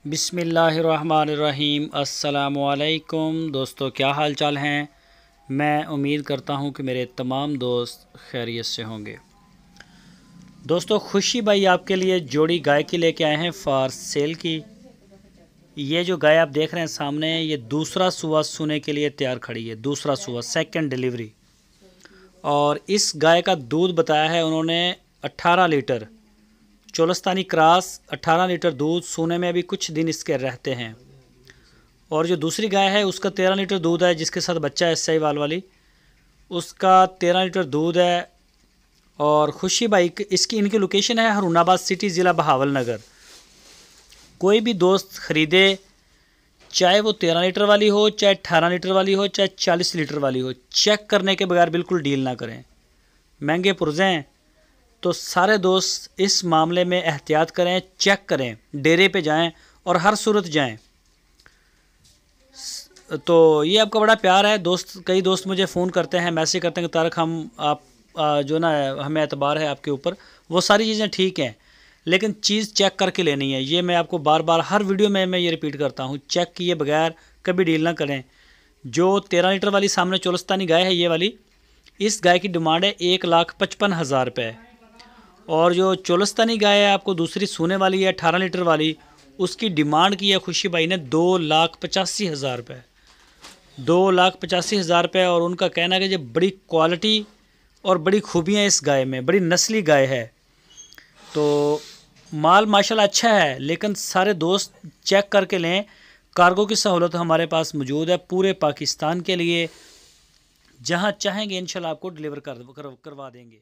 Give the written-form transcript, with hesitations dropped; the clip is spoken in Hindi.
बिस्मिल्लाहिर्रहमानिर्रहीम। अस्सलामुअलैकुम दोस्तों, क्या हाल चाल हैं। मैं उम्मीद करता हूं कि मेरे तमाम दोस्त खैरियत से होंगे। दोस्तों, खुशी भाई आपके लिए जोड़ी गाय की लेके आए हैं फॉर सेल की। ये जो गाय आप देख रहे हैं सामने, ये दूसरा सुबह सूने के लिए तैयार खड़ी है। दूसरा सुबह, सेकंड डिलीवरी। और इस गाय का दूध बताया है उन्होंने 18 लीटर। चोलस्तानी क्रॉस, 18 लीटर दूध। सूने में अभी कुछ दिन इसके रहते हैं। और जो दूसरी गाय है उसका 13 लीटर दूध है, जिसके साथ बच्चा है साहिवाल वाली, उसका 13 लीटर दूध है। और खुशी भाई इनकी लोकेशन है हरूनाबाद सिटी, ज़िला बहावल नगर। कोई भी दोस्त ख़रीदे, चाहे वो 13 लीटर वाली हो, चाहे 18 लीटर वाली हो, चाहे 40 लीटर वाली हो, चेक करने के बगैर बिल्कुल डील ना करें। महंगे पुर्जे हैं, तो सारे दोस्त इस मामले में एहतियात करें, चेक करें, डेरे पे जाएं और हर सूरत जाएं। तो ये आपका बड़ा प्यार है दोस्त। कई दोस्त मुझे फ़ोन करते हैं, मैसेज करते हैं कि तारक हम आप जो ना हमें एतबार है आपके ऊपर। वो सारी चीज़ें ठीक हैं, लेकिन चीज़ चेक करके लेनी है। ये मैं आपको बार बार हर वीडियो में मैं ये रिपीट करता हूँ, चेक किए बगैर कभी डील ना करें। जो 13 लीटर वाली सामने चोलस्तानी गाय है, ये वाली, इस गाय की डिमांड है 1,55,000 रुपये। और जो चोलस्तानी गाय है आपको दूसरी सूने वाली है 18 लीटर वाली, उसकी डिमांड की है खुशी भाई ने 2,85,000 रुपये। 2,85,000 रुपये। और उनका कहना है कि ये बड़ी क्वालिटी और बड़ी खूबियाँ इस गाय में, बड़ी नस्ली गाय है। तो माल माशाल्लाह अच्छा है, लेकिन सारे दोस्त चेक करके लें। कार्गो की सहूलत हमारे पास मौजूद है पूरे पाकिस्तान के लिए। जहाँ चाहेंगे इंशाल्लाह आपको डिलीवर करवा देंगे।